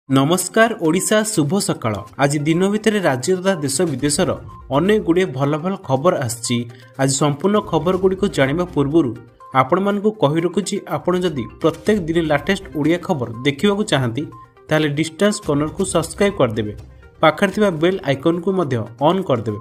नमस्कार ओडिशा शुभ सकाळ। आज दिन भितर राज्य तथा देश विदेशर अनेक गुड़े भल भल खबर आछि। आज संपूर्ण खबर गुड़ी को जानिबा पूर्वरु आपण मानकु कहि रखुछि, आपण जदि प्रत्येक दिन लेटेस्ट ओडिया खबर देखिबाकू चाहंती ताले डिस्टेंस कॉर्नर को सब्सक्राइब कर देबे, पाखर थिबा बेल आइकन को मध्य ऑन कर देबे,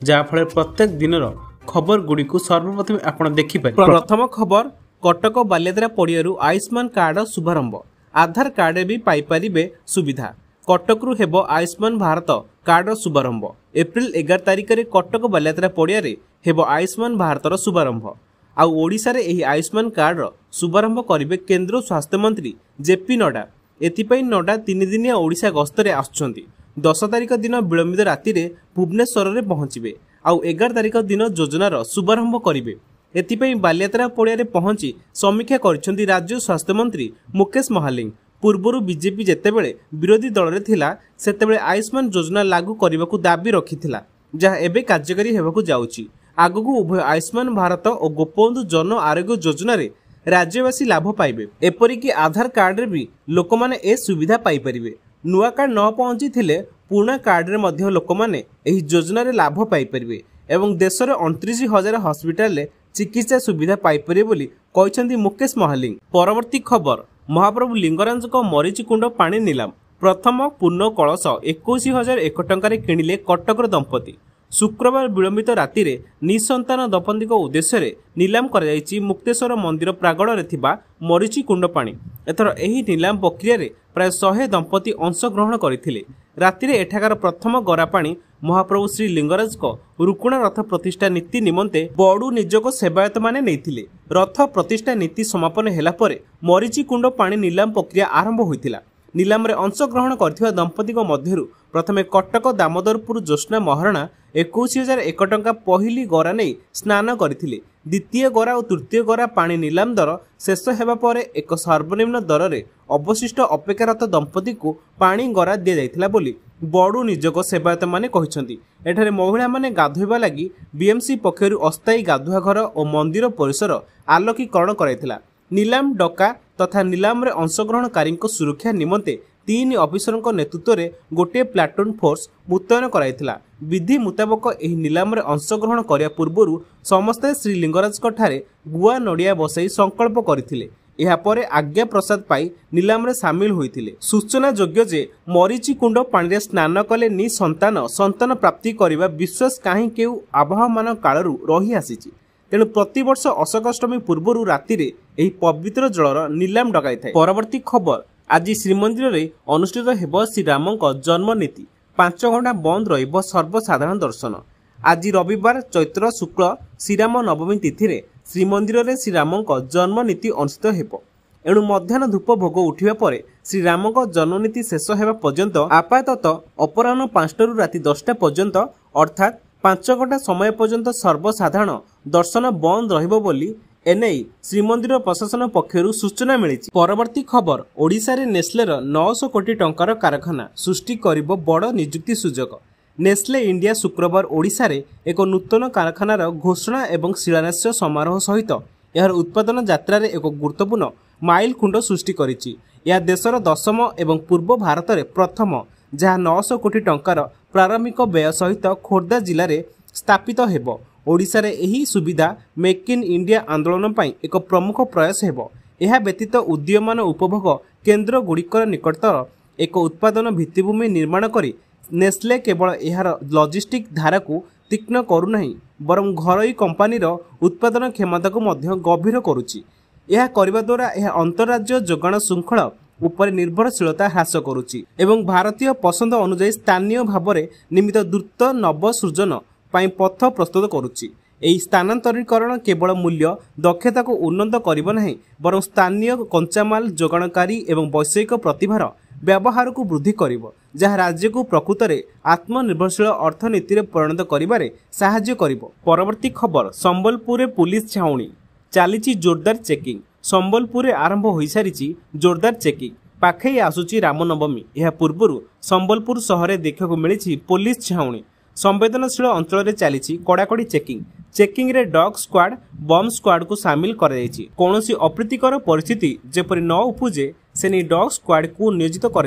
जा फळे प्रत्येक दिनर खबर गुड़ी को सर्वप्रथम आपण देखि पारे। प्रथम खबर, कटक बालियाद्रा पड़ियारू आयुष्मान कार्ड शुभारंभ। आधार कार्ड भी पाइपारे सुविधा। कटकरू हेब आयुष्मान भारत कार्ड शुभारंभ। एप्रिल 11 तारिख में कटक बालियाद्रा पड़िया हेब आयुष्मान भारतर शुभारंभ। आउ ओडिशा रे एही आयुष्मान कार्ड शुभारंभ करिवे केंद्र स्वास्थ्य मंत्री जेपी नड्डा। एथिपई नड्डा 3 दिनिया ओडिशा गस्तरे आछुछंती। 10 तारिख दिन विलंबित राति रे भुवनेश्वर रे पहुंचिबे। आउ 11 तारिख दिन योजनार शुभारंभ करिवे। एथिपई बालियाद्रा पड़िया पहुंची समीक्षा करिसेंती राज्य स्वास्थ्य मंत्री मुकेश महालिंग। पूर्वरु बीजेपी जेतेबेले विरोधी दल रे थिला सेतेबेले आयुष्मान योजना लागू करबाकू दाबी रखिथिला, जहा एबे कार्यकारी हेबाकू जाउची। आगकू उभय आयुष्मान भारत और गोपबंधु जन आरोग्य योजना रे राज्यवासी लाभ पाइबे। एपरिकी आधार कार्ड रे भी लोकमाने ए सुविधा पाई परिबे। नुआ कार्ड न पहुंची थिले पुराना कार्ड रे मध्य लोकमाने एही योजना रे लाभ पाई परिबे एवं देशर 29,000 हॉस्पिटल रे चिकित्सा सुविधा पाइपर बोली कहते मुकेश महालिंग। परवर्ती खबर, महाप्रभु लिंगराज मरीचि कुंड पानी निलाम। प्रथम पूर्ण कलश 21,001 टंका किणिले कटकर दंपति। शुक्रवार विलंबित राति रे निसंतान दंपति उद्देश्य निलाम कर मुक्तेश्वर मंदिर प्रांगण में थिबा मरीचि कुंड पानी। एथर एही निलाम प्रक्रिया रे प्राय 100 दंपति अंशग्रहण करथिले। राति रे एठाकार प्रथम गरा पानी महाप्रभु श्री लिंगराज को रुकुणा रथ प्रतिष्ठा नीति निमंते बड़ू निजोग सेवायत माने नेइथिले। रथ प्रतिष्ठा नीति समापन हेला परे मरीचि कुंड पानी निलाम प्रक्रिया आरंभ होइथिला। निलाम रे अंशग्रहण करथिबा दंपति मध्यरु प्रथमे कटक दामोदरपुर ज्योत्स्ना महाराणा 21,001 टंका पहली गरा नहीं स्नान करथिले। द्वितीय गरा और तृतीय गरा पानी निलाम दर शेष हेबा परे एक सर्वनिम्न दर रे अवशिष्ट अपेक्षारत दंपति को पानी गरा दिया जाइथिला बोली बड़ू निजोग सेवायत माने कहिसंती। एठारे महिला माने गाधोइबा लागि बीएमसी पक्षरु अस्थायी गाधुआ घर और मंदिर परिसर आलोकीकरण कराइथिला। निलाम डका तथा निलाम रे अंशग्रहणकारी सुरक्षा निमंते 3 अफिसर नेतृत्व में गोटे प्लाटून फोर्स मुतयन कराइथिला। विधि मुताबक एही निलाम रे अंशग्रहण करिया पूर्वरु समस्ते श्री लिंगराज ठारे गुआ नड़िया बसाई संकल्प करथिले। एहा परे आज्ञा प्रसाद पाई निलाम रे सामिल होइथिले। सूचना योग्य जे मरीचि कुंड पानी रे स्नान कले नि संतान प्राप्ति करिबा विश्वास काहे केउ आबहमान कालरू रही आसीची। तेणु प्रतिवर्ष अशोकाष्टमी पूर्वरु राति रे एही पवित्र जलर निलाम डकाई थाए। परवर्ती खबर, आज श्रीमंदिर रे अनुष्ठित हेब श्रीरामक जन्म नीति। 5 घंटा बंद रहिब सर्वसाधारण दर्शन। आज रविवार चैत्र शुक्ल श्रीराम नवमी तिथि रे श्रीमंदिर रे श्रीरामक जन्म नीति अनुष्ठित हेब। एणु मध्याह्न धूप भोग उठिबा परे श्रीरामक जन्म नीति शेष हेबा पर्यंत आपातत अपराह्न 5 रु राति 10टा पर्यंत अर्थात 5 घंटा समय पर्यंत सर्वसाधारण दर्शन बंद रहिबो बोली एनई श्रीमंदिर प्रशासन पक्षरु सूचना मिली। परवर्ती खबर, ओडिशा रे नेस्लेर 900 कोटी टंकार कारखाना सृष्टि करिबो बड़ नियुक्ति सुजोग। नेस्ले इंडिया शुक्रवार ओडिशा रे एक नूतन कारखानार घोषणा एवं शिलान्यास समारोह सहित यार उत्पादन यात्रा रे एक गुरुत्वपूर्ण माइल खुंड सृष्टि करिछि। या देशर 10म एवं पूर्व भारत रे प्रथम जहाँ 900 कोटी टंकार प्रारंभिक व्यय सहित खोर्धा जिले में स्थापित हेब। ओडिशा रे एही सुविधा मेक इन इंडिया आंदोलन पई एक प्रमुख प्रयास हेब। यह व्यतीत उदीयमान उपभोग केन्द्र गुड़िकर निकटतर एक उत्पादन भित्तिभूमि निर्माण करी नेस्ले केवल यार लॉजिस्टिक धारा को तीक्ष्ण करूनाही बरं घरोई कंपानीर उत्पादन क्षमता को मध्य गभीर करुछि। यह करबा द्वारा यह अंतरराज्य जोगाण श्रृंखला उपर निर्भरशीलता ह्रास करुछि एवं भारतीय पसंद अनुसार स्थानीय भावरे निर्मित द्रुत नव सृजन पाई पथ प्रस्तुत करुछि। एही स्थानांतरीकरण केवल मूल्य दक्षता को उन्नत करिब नाही बरं स्थानीय कंचामाल जोगाणकारी एवं वैषयिक प्रतिभार व्यवहार को वृद्धि करिब, जहाँ राज्य को प्रकृत में आत्मनिर्भरशील अर्थनीति रे परिणत करिबारे साहाय्य करिब। परवर्ती खबर, संबलपुर पुलिस छाउणी चली जोरदार चेकिंग। संबलपुर आरंभ हो सारी जोरदार चेकिंग। पाखे आसुची रामनवमी। यह पूर्व संबलपुर सहर देखा मिली पुलिस छाउणी। संवेदनशील अंचल चली कड़ाकड़ी चेकिंग। चेकिंग रे डॉग स्क्वाड बम स्क्वाड को सामिल कर कौन अप्रीतिकर परिस्थिति जेपरी न उपजे से डॉग स्क्वाड को नियोजित कर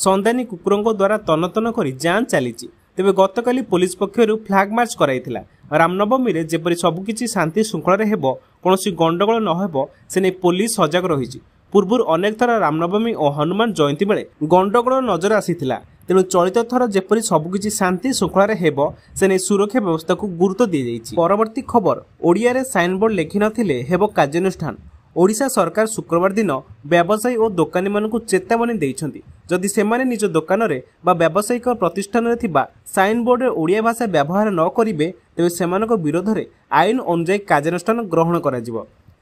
ସନ୍ଧାନୀ କୁକୁରଙ୍କ ଦ୍ୱାରା ତନତନ କରି ଯାଞ୍ଚ ଚାଲିଛି। ତେବେ ଗତକାଲି ପୁଲିସ ପକ୍ଷରୁ ଫ୍ଲାଗ ମାର୍ଚ୍ଚ କରାଯାଇଥିଲା। ରାମନବମୀରେ ଯେପରି ସବୁକିଛି ଶାନ୍ତି ଶୃଙ୍ଖଳାରେ ହେବ, କୌଣସି ଗଣ୍ଡଗୋଳ ନ ହେବ, ସେ ନେଇ ପୁଲିସ ସଜାଗ ରହିଛି। ପୂର୍ବରୁ ଅନେକ ଥର ରାମନବମୀ ଓ ହନୁମାନ ଜୟନ୍ତୀ ବେଳେ ଗଣ୍ଡଗୋଳ ନଜର ଆସିଥିଲା। ତେଣୁ ଚଳିତ ଥର ଯେପରି ସବୁକିଛି ଶାନ୍ତି ଶୃଙ୍ଖଳାରେ ହେବ, ସେ ନେଇ ସୁରକ୍ଷା ବ୍ୟବସ୍ଥାକୁ ଗୁରୁତ୍ୱ ଦିଆଯାଇଛି। ପରବର୍ତ୍ତୀ ଖବର, ଓଡ଼ିଆରେ ସାଇନବୋର୍ଡ ଲେଖିନଥିଲେ ହେବ କାର୍ଯ୍ୟାନୁଷ୍ଠାନ। ଓଡ଼ିଶା ସରକାର ଶୁକ୍ରବାର ଦିନ ବ୍ୟବସାୟୀ ଓ ଦୋକାନୀମାନଙ୍କୁ ଚେତାବନୀ ଦେଇଛନ୍ତି। ଯଦି ସେମାନେ ନିଜ ଦୋକାନରେ ବା ବ୍ୟବସାୟିକ ପ୍ରତିଷ୍ଠାନରେ ଥିବା ସାଇନବୋର୍ଡରେ ଓଡ଼ିଆ ଭାଷା ବ୍ୟବହାର ନ କରିବେ, ତେବେ ସେମାନଙ୍କ ବିରୋଧରେ ଆଇନ ଅନୁଯାୟୀ କାର୍ଯ୍ୟାନୁଷ୍ଠାନ ଗ୍ରହଣ କରାଯିବ।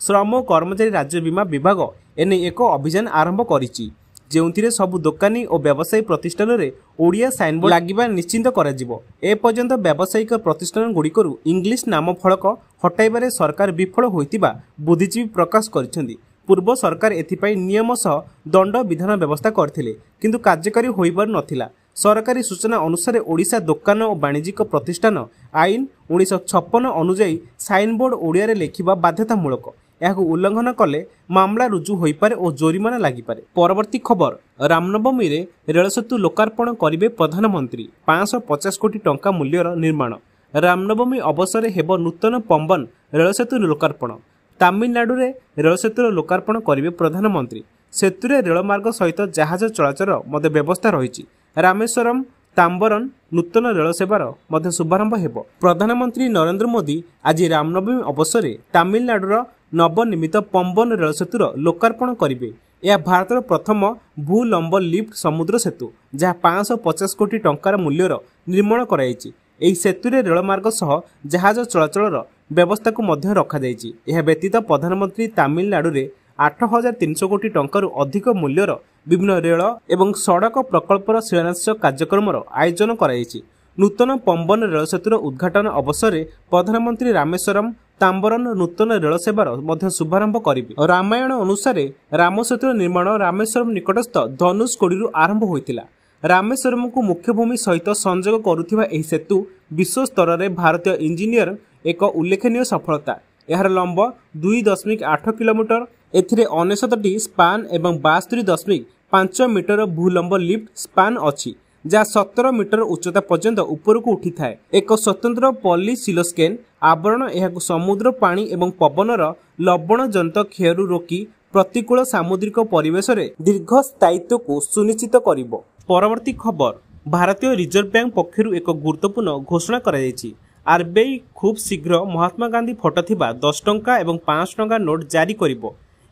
ଶ୍ରମ ଓ କର୍ମଚାରୀ ରାଜ୍ୟ ବୀମା ବିଭାଗ ଏନେଇ ଏକ ଅଭିଯାନ ଆରମ୍ଭ କରିଛି, ଯେଉଁଥିରେ ସବୁ ଦୋକାନୀ ଓ ବ୍ୟବସାୟୀ ପ୍ରତିଷ୍ଠାନରେ ଓଡ଼ିଆ ସାଇନବୋର୍ଡ ଲାଗିବା ନିଶ୍ଚିତ କରାଯିବ। ଏପର୍ଯ୍ୟନ୍ତ ବ୍ୟବସାୟିକ ପ୍ରତିଷ୍ଠାନଗୁଡ଼ିକରୁ ଇଂଲିଶ ନାମ ଫଳକ ହଟାଇବାରେ ସରକାର ବିଫଳ ହୋଇଥିବା ବୁଦ୍ଧିଜୀବୀ ପ୍ରକାଶ କରିଛନ୍ତି। ପୂର୍ବ ସରକାର ଏଥିପାଇଁ ନିୟମ ସହ ଦଣ୍ଡ ବିଧାନ ବ୍ୟବସ୍ଥା କରିଥିଲେ, କିନ୍ତୁ କାର୍ଯ୍ୟକାରୀ ହୋଇପାରୁ ନଥିଲା। ସରକାରୀ ସୂଚନା ଅନୁସାରେ ଓଡ଼ିଶା ଦୋକାନ ଓ ବାଣିଜ୍ୟିକ ପ୍ରତିଷ୍ଠାନ ଆଇନ 1956 ଅନୁଯାୟୀ ସାଇନବୋର୍ଡ ଓଡ଼ିଆରେ ଲେଖିବା ବାଧ୍ୟତାମୂଳକ। ଏହାକୁ ଉଲ୍ଲଂଘନ କଲେ ମାମଲା ରୁଜୁ ହୋଇପାରେ ଓ ଜୋରିମାନା ଲାଗିପାରେ। ପରବର୍ତ୍ତୀ ଖବର, ରାମନବମୀରେ ରେଳସେତୁ ଲୋକାର୍ପଣ କରିବେ ପ୍ରଧାନମନ୍ତ୍ରୀ। 550 କୋଟି ଟଙ୍କା ମୂଲ୍ୟର ନିର୍ମାଣ। ରାମନବମୀ ଅବସରରେ ହେବ ନୂତନ ପମ୍ବନ ରେଳସେତୁ ଲୋକାର୍ପଣ। ତାମିଲନାଡୁରେ ରେଳସେତୁର ଲୋକାର୍ପଣ କରିବେ ପ୍ରଧାନମନ୍ତ୍ରୀ। ସେତୁରେ ରେଳମାର୍ଗ ସହିତ ଜାହାଜ ଚଳାଚଳ ମଧ୍ୟ ବ୍ୟବସ୍ଥା ରହିଛି। ରାମେଶ୍ୱରମ ତାମ୍ବରନ ନୂତନ ରେଳ ସେବାର ମଧ୍ୟ ଶୁଭାରମ୍ଭ ହେବ। ପ୍ରଧାନମନ୍ତ୍ରୀ ନରେନ୍ଦ୍ର ମୋଦି ଆଜି ରାମନବମୀ ଅବସରରେ ତାମିଲନାଡୁର ନବନିର୍ମିତ ପମ୍ବନ ରେଳ ସେତୁର ଲୋକାର୍ପଣ କରିବେ। ଏହା ଭାରତର ପ୍ରଥମ ଭୂଲମ୍ବ ଲିଫ୍ଟ ସମୁଦ୍ର ସେତୁ, ଯାହା 550 କୋଟି ଟଙ୍କାର ମୂଲ୍ୟର ନିର୍ମାଣ କରାଯାଇଛି। ଏହି ସେତୁରେ ରେଳମାର୍ଗ ସହ ଜାହାଜ ଚଳାଚଳର ବ୍ୟବସ୍ଥାକୁ ମଧ୍ୟ ରଖାଯାଇଛି। ଏହା ବ୍ୟତୀତ ପ୍ରଧାନମନ୍ତ୍ରୀ ତାମିଲନାଡୁରେ 8,300 କୋଟି ଟଙ୍କାରୁ ଅଧିକ ମୂଲ୍ୟର ବିଭିନ୍ନ ରେଳ ଏବଂ ସଡ଼କ ପ୍ରକଳ୍ପର ଶିଳାନ୍ୟାସ କାର୍ଯ୍ୟକ୍ରମର ଆୟୋଜନ କରାଯାଇଛି। ନୂତନ ପମ୍ବନ ରେଳ ସେତୁର ଉଦ୍ଘାଟନ ଅବସରରେ ପ୍ରଧାନମନ୍ତ୍ରୀ ରାମେଶ୍ୱରମ ତାମ୍ବରନ ନୂତନ ରେଳ ସେବାର ମଧ୍ୟ ଶୁଭାରମ୍ଭ କରିବେ। ରାମାୟଣ ଅନୁସାରେ ରାମ ସେତୁର ନିର୍ମାଣ ରାମେଶ୍ୱରମ ନିକଟସ୍ଥ ଧନୁଷକୋଡ଼ିରୁ ଆରମ୍ଭ ହୋଇଥିଲା। ରାମେଶ୍ୱରମକୁ ମୁଖ୍ୟଭୂମି ସହିତ ସଂଯୋଗ କରୁଥିବା ଏହି ସେତୁ ବିଶ୍ୱସ୍ତରରେ ଭାରତୀୟ ଇଞ୍ଜିନିୟର ଏକ ଉଲ୍ଲେଖନୀୟ ସଫଳତା। ଏହାର ଲମ୍ବ 2.8 କିଲୋମିଟର। ଏଥିରେ 69ଟି ସ୍ପାନ୍ ଏବଂ 72.5 ମିଟର ଭୂଲମ୍ବ ଲିଫ୍ଟ ସ୍ପାନ୍ ଅଛି, ଯାହା 17 ମିଟର ଉଚ୍ଚତା ପର୍ଯ୍ୟନ୍ତ ଉପରକୁ ଉଠିଥାଏ। ଏକ ସ୍ୱତନ୍ତ୍ର ପଲିସିଲୋସ୍କେନ୍ ଆବରଣ ଏହାକୁ ସମୁଦ୍ର ପାଣି ଏବଂ ପବନର ଲବଣଜନିତ କ୍ଷୟରୁ ରୋକି ପ୍ରତିକୂଳ ସାମୁଦ୍ରିକ ପରିବେଶରେ ଦୀର୍ଘସ୍ଥାୟିତ୍ୱକୁ ସୁନିଶ୍ଚିତ କରିବ। ପରବର୍ତ୍ତୀ ଖବର, ଭାରତୀୟ ରିଜର୍ଭ ବ୍ୟାଙ୍କ ପକ୍ଷରୁ ଏକ ଗୁରୁତ୍ୱପୂର୍ଣ୍ଣ ଘୋଷଣା କରାଯାଇଛି। ଆର୍ବିଆଇ ଖୁବ୍ ଶୀଘ୍ର ମହାତ୍ମା ଗାନ୍ଧୀ ଫଟୋ ଥିବା 10 ଟଙ୍କା ଏବଂ 500 ଟଙ୍କା ନୋଟ୍ ଜାରି କରିବ।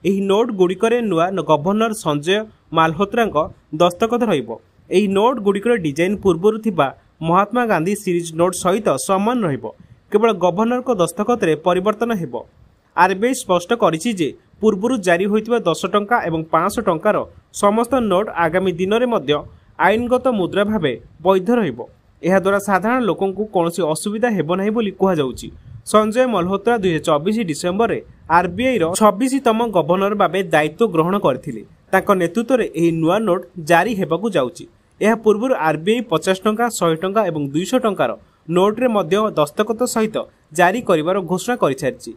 ଏହି ନୋଟ୍ ଗୁଡ଼ିକରେ ନୂଆ ଗଭର୍ଣ୍ଣର ସଞ୍ଜୟ ମାଲହୋତ୍ରାଙ୍କ ଦସ୍ତଖତ ରହିବ। ଏହି ନୋଟ୍ ଗୁଡ଼ିକର ଡିଜାଇନ ପୂର୍ବରୁ ଥିବା ମହାତ୍ମା ଗାନ୍ଧୀ ସିରିଜ ନୋଟ୍ ସହିତ ସମାନ ରହିବ। କେବଳ ଗଭର୍ଣ୍ଣରଙ୍କ ଦସ୍ତଖତରେ ପରିବର୍ତ୍ତନ ହେବ। ଆର୍ବିଆଇ ସ୍ପଷ୍ଟ କରିଛି ଯେ ପୂର୍ବରୁ ଜାରି ହୋଇଥିବା 10 ଟଙ୍କା ଏବଂ 500 ଟଙ୍କାର ସମସ୍ତ ନୋଟ୍ ଆଗାମୀ ଦିନରେ ମଧ୍ୟ ଆଇନଗତ ମୁଦ୍ରା ଭାବେ ବୈଧ ରହିବ। ଏହାଦ୍ୱାରା ସାଧାରଣ ଲୋକଙ୍କୁ କୌଣସି ଅସୁବିଧା ହେବ ନାହିଁ ବୋଲି କୁହାଯାଉଛି। ସଞ୍ଜୟ ମଲହୋତ୍ରା 2024 ଡିସେମ୍ବରରେ ଆର୍ବିଆଇର 26ତମ ଗଭର୍ଣ୍ଣର ଭାବେ ଦାୟିତ୍ୱ ଗ୍ରହଣ କରିଥିଲେ। ତାଙ୍କ ନେତୃତ୍ୱରେ ଏହି ନୂଆ ନୋଟ୍ ଜାରି ହେବାକୁ ଯାଉଛି। ଏହା ପୂର୍ବରୁ ଆର୍ବିଆଇ 50 ଟଙ୍କା, 100 ଟଙ୍କା ଏବଂ 200 ଟଙ୍କାର ନୋଟ୍ରେ ମଧ୍ୟ ଦସ୍ତଖତ ସହିତ ଜାରି କରିବାର ଘୋଷଣା କରିସାରିଛି।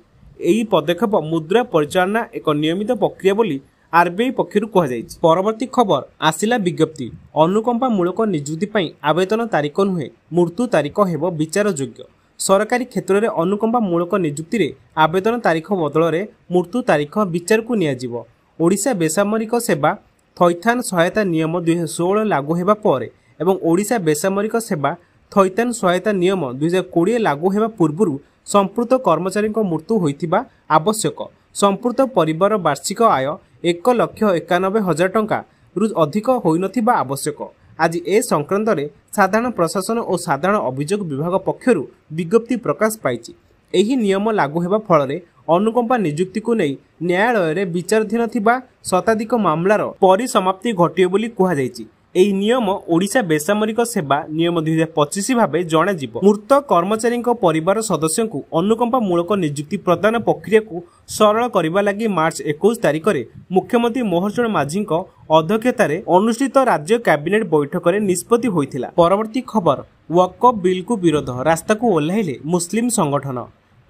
ଏହି ପଦକ୍ଷେପ ମୁଦ୍ରା ପରିଚାଳନା ଏକ ନିୟମିତ ପ୍ରକ୍ରିୟା ବୋଲି ଆର୍ବିଆଇ ପକ୍ଷରୁ କୁହାଯାଇଛି। ପରବର୍ତ୍ତୀ ଖବର, ଆସିଲା ବିଜ୍ଞପ୍ତି। ଅନୁକମ୍ପାମୂଳକ ନିଯୁକ୍ତି ପାଇଁ ଆବେଦନ ତାରିଖ ନୁହେଁ, ମୃତ୍ୟୁ ତାରିଖ ହେବ ବିଚାର ଯୋଗ୍ୟ। ସରକାରୀ କ୍ଷେତ୍ରରେ ଅନୁକମ୍ପାମୂଳକ ନିଯୁକ୍ତିରେ ଆବେଦନ ତାରିଖ ବଦଳରେ ମୃତ୍ୟୁ ତାରିଖ ବିଚାରକୁ ନିଆଯିବ। ଓଡ଼ିଶା ବେସାମରିକ ସେବା ଥଇଥାନ ସହାୟତା ନିୟମ 2016 ଲାଗୁ ହେବା ପରେ ଏବଂ ଓଡ଼ିଶା ବେସାମରିକ ସେବା ଥଇଥାନ ସହାୟତା ନିୟମ 2020 ଲାଗୁ ହେବା ପୂର୍ବରୁ ସମ୍ପୃକ୍ତ କର୍ମଚାରୀଙ୍କ ମୃତ୍ୟୁ ହୋଇଥିବା ଆବଶ୍ୟକ। ସମ୍ପୃକ୍ତ ପରିବାର ବାର୍ଷିକ ଆୟ 1,91,000 ଟଙ୍କାରୁ ଅଧିକ ହୋଇନଥିବା ଆବଶ୍ୟକ। ଆଜି ଏ ସଂକ୍ରାନ୍ତରେ ସାଧାରଣ ପ୍ରଶାସନ ଓ ସାଧାରଣ ଅଭିଯୋଗ ବିଭାଗ ପକ୍ଷରୁ ବିଜ୍ଞପ୍ତି ପ୍ରକାଶ ପାଇଛି। ଏହି ନିୟମ ଲାଗୁ ହେବା ଫଳରେ ଅନୁକମ୍ପା ନିଯୁକ୍ତିକୁ ନେଇ ନ୍ୟାୟାଳୟରେ ବିଚାରାଧୀନ ଥିବା ଶତାଧିକ ମାମଲାର ପରିସମାପ୍ତି ଘଟିବ ବୋଲି କୁହାଯାଇଛି। ଏହି ନିୟମ ଓଡ଼ିଶା ବେସାମରିକ ସେବା ନିୟମ 2025 ଭାବେ ଜଣାଯିବ। ମୃତ କର୍ମଚାରୀଙ୍କ ପରିବାର ସଦସ୍ୟଙ୍କୁ ଅନୁକମ୍ପାମୂଳକ ନିଯୁକ୍ତି ପ୍ରଦାନ ପ୍ରକ୍ରିୟାକୁ ସରଳ କରିବା ଲାଗି ମାର୍ଚ୍ଚ 21 ତାରିଖରେ ମୁଖ୍ୟମନ୍ତ୍ରୀ ମୋହନ ଚରଣ ମାଝୀଙ୍କ ଅଧ୍ୟକ୍ଷତାରେ ଅନୁଷ୍ଠିତ ରାଜ୍ୟ କ୍ୟାବିନେଟ୍ ବୈଠକରେ ନିଷ୍ପତ୍ତି ହୋଇଥିଲା। ପରବର୍ତ୍ତୀ ଖବର, ୱକଫ ବିଲ୍କୁ ବିରୋଧ, ରାସ୍ତାକୁ ଓହ୍ଲାଇଲେ ମୁସଲିମ ସଂଗଠନ।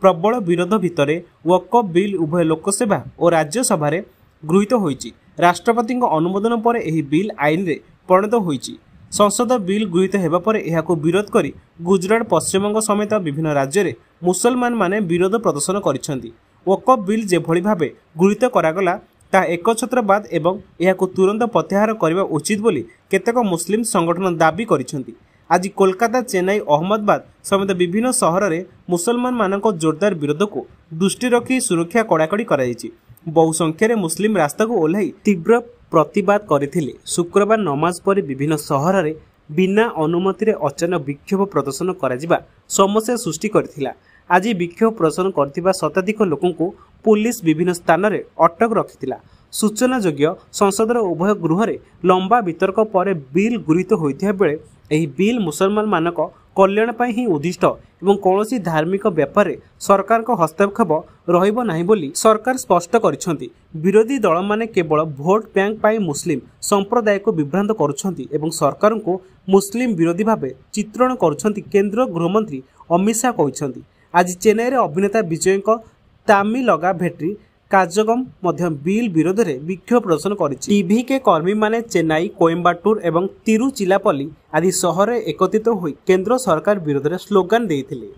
ପ୍ରବଳ ବିରୋଧ ଭିତରେ ୱକଫ ବିଲ୍ ଉଭୟ ଲୋକସଭା ଓ ରାଜ୍ୟସଭାରେ ଗୃହୀତ ହୋଇଛି। ରାଷ୍ଟ୍ରପତିଙ୍କ ଅନୁମୋଦନ ପରେ ଏହି ବିଲ୍ ଆଇନରେ ପରିଣତ ହୋଇଛି। ସଂସଦ ବିଲ୍ ଗୃହୀତ ହେବା ପରେ ଏହାକୁ ବିରୋଧ କରି ଗୁଜରାଟ, ପଶ୍ଚିମବଙ୍ଗ ସମେତ ବିଭିନ୍ନ ରାଜ୍ୟରେ ମୁସଲମାନମାନେ ବିରୋଧ ପ୍ରଦର୍ଶନ କରିଛନ୍ତି। ୱକଫ୍ ବିଲ୍ ଯେଭଳି ଭାବେ ଗୃହୀତ କରାଗଲା ତାହା ଏକଛତ୍ରବାଦ ଏବଂ ଏହାକୁ ତୁରନ୍ତ ପ୍ରତ୍ୟାହାର କରିବା ଉଚିତ ବୋଲି କେତେକ ମୁସଲିମ ସଂଗଠନ ଦାବି କରିଛନ୍ତି। ଆଜି କୋଲକାତା, ଚେନ୍ନାଇ, ଅହମ୍ମଦାବାଦ ସମେତ ବିଭିନ୍ନ ସହରରେ ମୁସଲମାନମାନଙ୍କ ଜୋରଦାର ବିରୋଧକୁ ଦୃଷ୍ଟିରେ ରଖି ସୁରକ୍ଷା କଡ଼ାକଡ଼ି କରାଯାଇଛି। ବହୁ ସଂଖ୍ୟାରେ ମୁସଲିମ ରାସ୍ତାକୁ ଓହ୍ଲାଇ ତୀବ୍ର ପ୍ରତିବାଦ କରିଥିଲେ। ଶୁକ୍ରବାର ନମାଜ ପରେ ବିଭିନ୍ନ ସହରରେ ବିନା ଅନୁମତିରେ ଅଚାନକ ବିକ୍ଷୋଭ ପ୍ରଦର୍ଶନ କରାଯିବା ସମସ୍ୟା ସୃଷ୍ଟି କରିଥିଲା। ଆଜି ବିକ୍ଷୋଭ ପ୍ରଦର୍ଶନ କରିଥିବା ଶତାଧିକ ଲୋକଙ୍କୁ ପୁଲିସ ବିଭିନ୍ନ ସ୍ଥାନରେ ଅଟକ ରଖିଥିଲା। ସୂଚନାଯୋଗ୍ୟ, ସଂସଦର ଉଭୟ ଗୃହରେ ଲମ୍ବା ବିତର୍କ ପରେ ବିଲ୍ ଗୃହୀତ ହୋଇଥିବା ବେଳେ ଏହି ବିଲ୍ ମୁସଲମାନମାନଙ୍କ କଲ୍ୟାଣ ପାଇଁ ହିଁ ଉଦ୍ଦିଷ୍ଟ ଏବଂ କୌଣସି ଧାର୍ମିକ ବ୍ୟାପାରରେ ସରକାରଙ୍କ ହସ୍ତକ୍ଷେପ ରହିବ ନାହିଁ ବୋଲି ସରକାର ସ୍ପଷ୍ଟ କରିଛନ୍ତି। ବିରୋଧୀ ଦଳମାନେ କେବଳ ଭୋଟ ବ୍ୟାଙ୍କ ପାଇଁ ମୁସଲିମ ସମ୍ପ୍ରଦାୟକୁ ବିଭ୍ରାନ୍ତ କରୁଛନ୍ତି ଏବଂ ସରକାରଙ୍କୁ ମୁସଲିମ ବିରୋଧୀ ଭାବେ ଚିତ୍ରଣ କରୁଛନ୍ତି, କେନ୍ଦ୍ର ଗୃହମନ୍ତ୍ରୀ ଅମିତ ଶାହ କହିଛନ୍ତି। ଆଜି ଚେନ୍ନାଇରେ ଅଭିନେତା ବିଜୟଙ୍କ ତାମିଲଗା ଭେଟ୍ରି କାଜଗମ୍ ମଧ୍ୟ ବିଲ୍ ବିରୋଧରେ ବିକ୍ଷୋଭ ପ୍ରଦର୍ଶନ କରିଛି। ଟିଭିକେ କର୍ମୀମାନେ ଚେନ୍ନାଇ, କୋଏମ୍ବାଟୁର ଏବଂ ତିରୁଚିରାପଲ୍ଲୀ ଆଦି ସହରରେ ଏକତ୍ରିତ ହୋଇ କେନ୍ଦ୍ର ସରକାର ବିରୋଧରେ ସ୍ଲୋଗାନ ଦେଇଥିଲେ।